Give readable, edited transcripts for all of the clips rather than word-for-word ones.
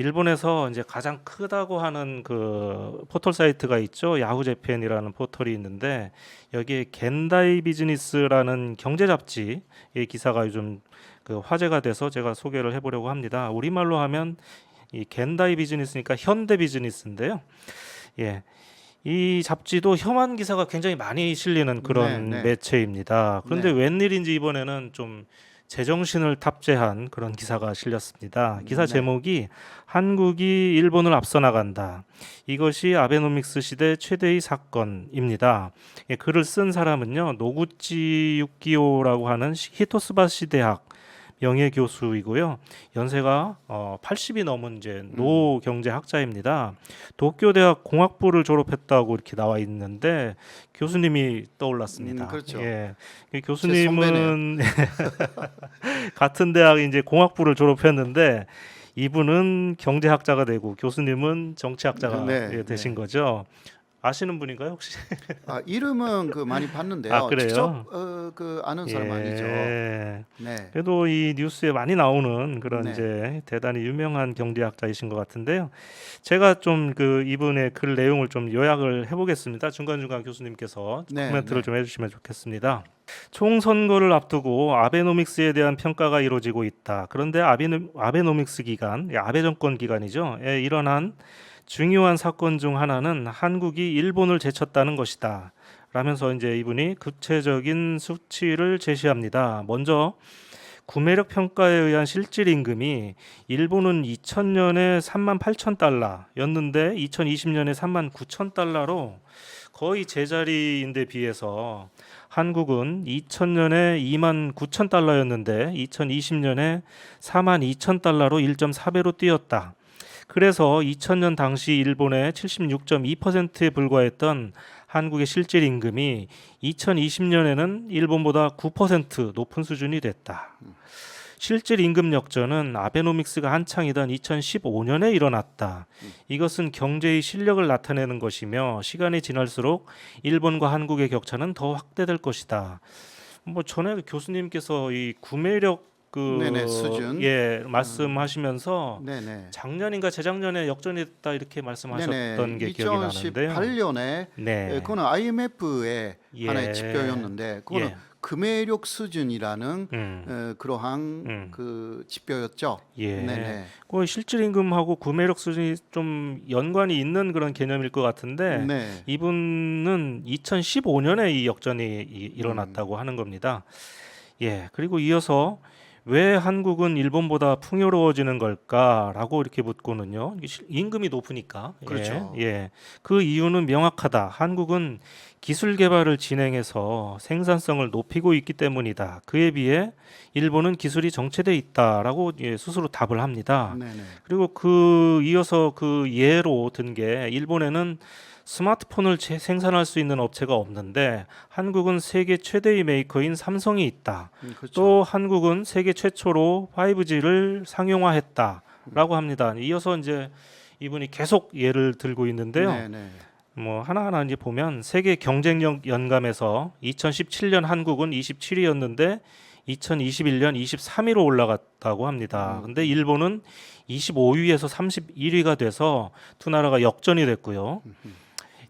일본에서 이제 가장 크다고 하는 그 포털 사이트가 있죠. 야후 재팬이라는 포털이 있는데 여기에 겐다이 비즈니스라는 경제 잡지의 기사가 요즘 그 화제가 돼서 제가 소개를 해보려고 합니다. 우리말로 하면 이 겐다이 비즈니스니까 현대 비즈니스인데요. 예. 이 잡지도 혐한 기사가 굉장히 많이 실리는 네, 그런 네, 매체입니다. 그런데 네, 웬일인지 이번에는 좀 제정신을 탑재한 그런 기사가 실렸습니다. 기사 네. 제목이 한국이 일본을 앞서 나간다. 이것이 아베노믹스 시대 최대의 사건입니다. 예, 글을 쓴 사람은요, 노구치 유키오라고 하는 히토스바시 대학 명예 교수이고요. 연세가 80이 넘은 이제 음, 노 경제학자입니다. 도쿄대학 공학부를 졸업했다고 이렇게 나와 있는데 교수님이 떠올랐습니다. 그렇죠. 예. 그 제 선배네요. 교수님은 같은 대학 이제 공학부를 졸업했는데 이분은 경제학자가 되고 교수님은 정치학자가 네, 되신 네. 거죠. 아시는 분인가요, 혹시? 아, 이름은 그 많이 아, 봤는데요. 직접 그래요? 그 아는 사람 아니죠. 예. 네, 그래도 이 뉴스에 많이 나오는 그런 네, 이제 대단히 유명한 경제학자이신 것 같은데요. 제가 좀 그 이분의 글 내용을 좀 요약을 해보겠습니다. 중간중간 교수님께서 네, 코멘트를 네. 좀 해주시면 좋겠습니다. 총선거를 앞두고 아베노믹스에 대한 평가가 이루어지고 있다. 그런데 아베노믹스 기간, 아베 정권 기간이죠. 에 일어난 중요한 사건 중 하나는 한국이 일본을 제쳤다는 것이다. 라면서 이제 이분이 구체적인 수치를 제시합니다. 먼저 구매력 평가에 의한 실질 임금이 일본은 2000년에 3만 8천 달러였는데 2020년에 3만 9천 달러로 거의 제자리인데 비해서 한국은 2000년에 2만 9천 달러였는데 2020년에 4만 2천 달러로 1.4배로 뛰었다. 그래서 2000년 당시 일본의 76.2%에 불과했던 한국의 실질 임금이 2020년에는 일본보다 9% 높은 수준이 됐다. 실질 임금 역전은 아베노믹스가 한창이던 2015년에 일어났다. 이것은 경제의 실력을 나타내는 것이며 시간이 지날수록 일본과 한국의 격차는 더 확대될 것이다. 뭐 전에 교수님께서 이 구매력 네네, 수준. 말씀하시면서 네네. 작년인가 재작년에 역전이 됐다 이렇게 네네. 말씀하셨던 게 기억이 나는데요. 2018년에 네. 그거는 IMF의 하나의 예. 지표였는데 그거는 예. 금회력 수준이라는 음. 그러한 음. 그 지표였죠. 예. 네네. 그 실질 임금하고 구매력 수준이 좀 연관이 있는 그런 개념일 것 같은데 네. 이분은 2015년에 이 역전이 음. 일어났다고 하는 겁니다. 예. 그리고 이어서 왜 한국은 일본보다 풍요로워지는 걸까라고 이렇게 묻고는요. 이게 임금이 높으니까. 예. 그렇죠. 예. 그 이유는 명확하다. 한국은 기술 개발을 진행해서 생산성을 높이고 있기 때문이다. 그에 비해 일본은 기술이 정체돼 있다라고 스스로 답을 합니다. 네네. 그리고 그 이어서 그 예로 든 게 일본에는 스마트폰을 생산할 수 있는 업체가 없는데 한국은 세계 최대의 메이커인 삼성이 있다. 그렇죠. 또 한국은 세계 최초로 5G를 상용화했다라고 합니다. 이어서 이제 이분이 계속 예를 들고 있는데요. 네네. 뭐 하나하나 이제 보면 세계 경쟁력 연감에서 2017년 한국은 27위였는데 2021년 23위로 올라갔다고 합니다. 음, 근데 일본은 25위에서 31위가 돼서 두 나라가 역전이 됐고요.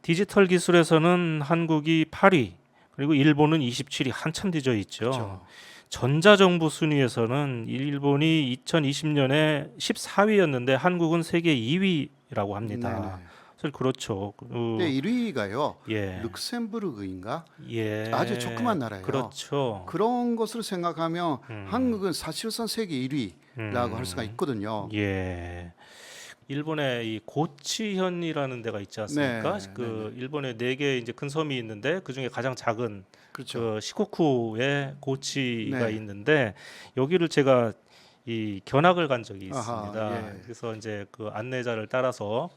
디지털 기술에서는 한국이 8위, 그리고 일본은 27위, 한참 뒤져 있죠. 그렇죠. 전자정부 순위에서는 일본이 2020년에 14위였는데 한국은 세계 2위라고 합니다. 네네. 사실 그렇죠. 근데 1위가요. 예, 룩셈부르크인가? 아주 조그만 예, 나라예요. 그렇죠. 그런 것으로 생각하면 음, 한국은 사실상 세계 1위라고 할 수가 있거든요. 예. 일본에 이 고치현이라는 데가 있지 않습니까? 네, 네, 네. 그 일본에 네 개 이제 큰 섬이 있는데 그 중에 가장 작은 그렇죠. 그 시코쿠에 고치가 네. 있는데 여기를 제가 이 견학을 간 적이 아하, 있습니다. 예. 그래서 이제 그 안내자를 따라서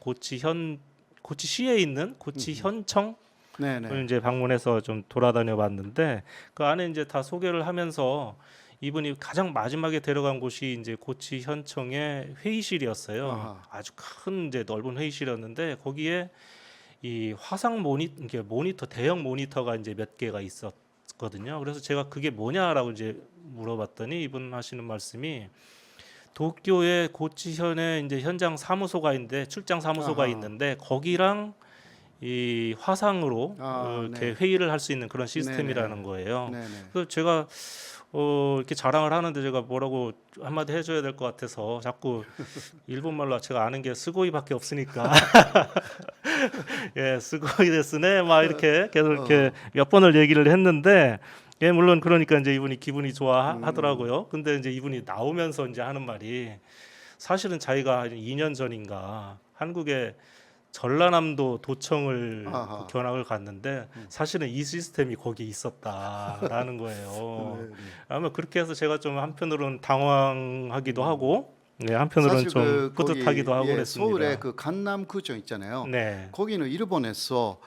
고치시에 있는 고치현청을 네, 네. 이제 방문해서 좀 돌아다녀 봤는데 그 안에 이제 다 소개를 하면서 이분이 가장 마지막에 데려간 곳이 이제 고치현청의 회의실이었어요. 아하. 아주 큰 이제 넓은 회의실이었는데 거기에 이 화상 이게 모니터 대형 모니터가 이제 몇 개가 있었거든요. 그래서 제가 그게 뭐냐라고 이제 물어봤더니 이분 하시는 말씀이 도쿄의 고치현에 이제 현장 사무소가 있는데 출장 사무소가 아하. 있는데 거기랑 이 화상으로 이렇게 네. 회의를 할 수 있는 그런 시스템이라는 거예요. 네네. 그래서 제가 이렇게 자랑을 하는데 제가 뭐라고 한마디 해줘야 될 것 같아서 자꾸 일본 말로 제가 아는 게 스고이밖에 없으니까 예 스고이 데스네 막 이렇게 계속 이렇게 몇 번을 얘기를 했는데 예 물론 그러니까 이제 이분이 기분이 좋아하더라고요. 근데 이제 이분이 나오면서 이제 하는 말이 사실은 자기가 한 2년 전인가 한국에 전라남도 도청을 아하. 견학을 갔는데 사실은 이 시스템이 거기에 있었다라는 거예요. 네, 네. 아마 그렇게 해서 제가 좀 한편으로는 당황하기도 하고, 네, 한편으로는 사실 좀 거기, 뿌듯하기도 하고 예, 그랬습니다. 서울의 그 강남구청 있잖아요. 네, 거기는 일본에서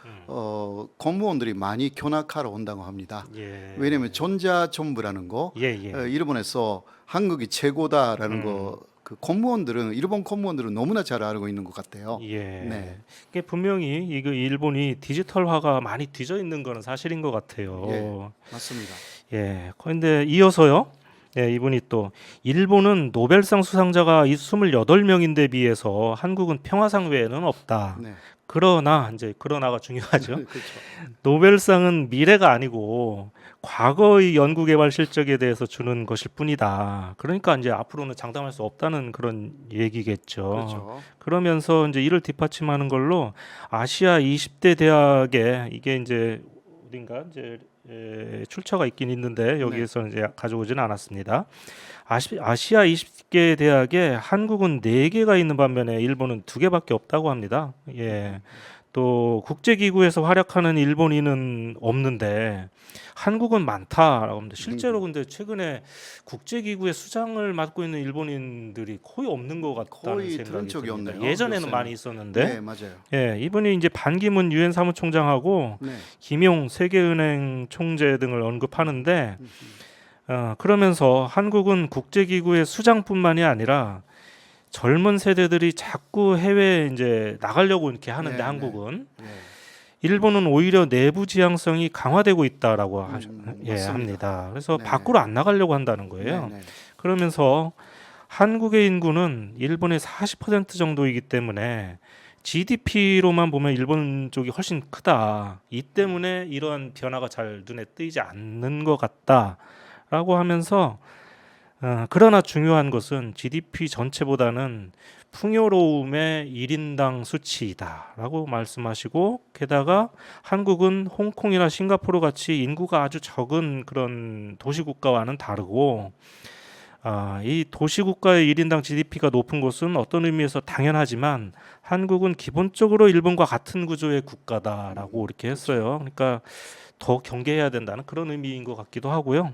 공무원들이 많이 견학하러 온다고 합니다. 예, 왜냐하면 전자정부라는 거, 예, 예, 일본에서 한국이 최고다라는 거, 그 공무원들은 일본 공무원들은 너무나 잘 알고 있는 것 같아요. 예. 네. 이게 분명히 이거 일본이 디지털화가 많이 뒤져 있는 거는 사실인 것 같아요. 예. 맞습니다. 예. 그런데 이어서요. 예, 이분이 또 일본은 노벨상 수상자가 28명인데 비해서 한국은 평화상 외에는 없다. 네. 그러나 이제 그러나가 중요하죠. 그렇죠. 노벨상은 미래가 아니고 과거의 연구개발 실적에 대해서 주는 것일 뿐이다. 그러니까 이제 앞으로는 장담할 수 없다는 그런 얘기겠죠. 그렇죠. 그러면서 이제 이를 뒷받침하는 걸로 아시아 20대 대학에 이게 이제 어딘가 이제 출처가 있긴 있는데 여기에서 이제 가져오지는 않았습니다. 아시아 20개 대학에 한국은 4개가 있는 반면에 일본은 2개밖에 없다고 합니다. 예. 또 국제기구에서 활약하는 일본인은 없는데 한국은 많다라고 합니다. 실제로 근데 최근에 국제기구의 수장을 맡고 있는 일본인들이 거의 없는 것 같다는 거의 생각이 들은 적이 듭니다. 없네요. 예전에는 요새는. 많이 있었는데 네, 맞아요. 예, 이분이 이제 반기문 유엔 사무총장하고 네. 김용 세계은행 총재 등을 언급하는데 그러면서 한국은 국제기구의 수장뿐만이 아니라 젊은 세대들이 자꾸 해외에 이제 나가려고 이렇게 하는데 네, 한국은 네. 일본은 오히려 내부 지향성이 강화되고 있다라고 예, 맞습니다. 합니다. 그래서 네. 밖으로 안 나가려고 한다는 거예요. 네, 네. 그러면서 한국의 인구는 일본의 40% 정도이기 때문에 GDP로만 보면 일본 쪽이 훨씬 크다. 이 때문에 이러한 변화가 잘 눈에 띄지 않는 것 같다라고 하면서 그러나 중요한 것은 GDP 전체보다는 풍요로움의 1인당 수치이다라고 말씀하시고 게다가 한국은 홍콩이나 싱가포르 같이 인구가 아주 적은 그런 도시국가와는 다르고 이 도시국가의 1인당 GDP가 높은 것은 어떤 의미에서 당연하지만 한국은 기본적으로 일본과 같은 구조의 국가다라고 이렇게 했어요. 그러니까 더 경계해야 된다는 그런 의미인 것 같기도 하고요.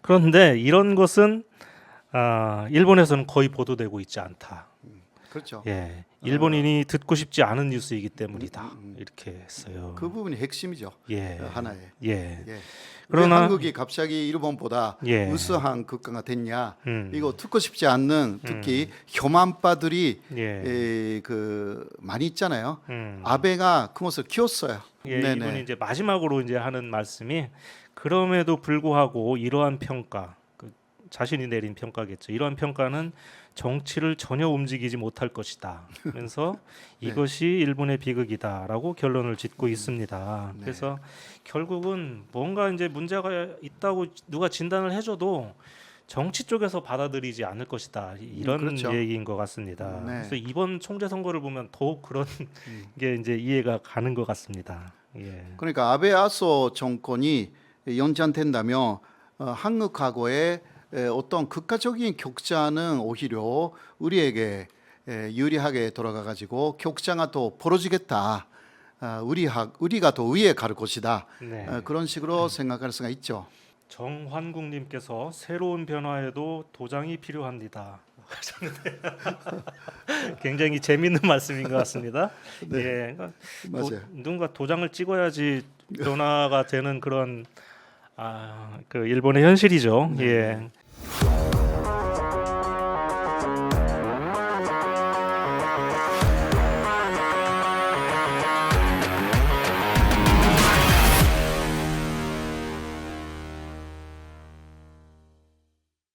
그런데 이런 것은 일본에서는 거의 보도되고 있지 않다. 그렇죠. 예, 일본인이 듣고 싶지 않은 뉴스이기 때문이다. 이렇게 했어요. 그 부분이 핵심이죠. 예, 하나의. 예. 예. 왜 그러나 한국이 갑자기 일본보다 예. 우수한 국가가 됐냐? 음. 이거 듣고 싶지 않는 특히 혐한바들이 예, 많이 있잖아요. 음. 아베가 그것을 키웠어요. 예, 네네. 이분이 이제 마지막으로 이제 하는 말씀이 그럼에도 불구하고 이러한 평가, 자신이 내린 평가겠죠. 이러한 평가는 정치를 전혀 움직이지 못할 것이다. 그래서 네. 이것이 일본의 비극이다라고 결론을 짓고 있습니다. 네. 그래서 결국은 뭔가 이제 문제가 있다고 누가 진단을 해줘도 정치 쪽에서 받아들이지 않을 것이다. 이런 그렇죠. 얘기인 것 같습니다. 네. 그래서 이번 총재 선거를 보면 더욱 그런 게 이제 이해가 가는 것 같습니다. 예. 그러니까 아베 아소 정권이 연장된다면 한국하고의 어떤 국가적인 격차는 오히려 우리에게 유리하게 돌아가 가지고 격차가 더 벌어지겠다. 우리가 더 위에 갈 것이다. 네. 그런 식으로 생각할 수가 있죠. 정환국님께서 새로운 변화에도 도장이 필요합니다. 하셨는데 굉장히 재밌는 말씀인 것 같습니다. 예, 그러니까 맞아요. 누군가 도장을 찍어야지 변화가 되는 그런 그 일본의 현실이죠. 예.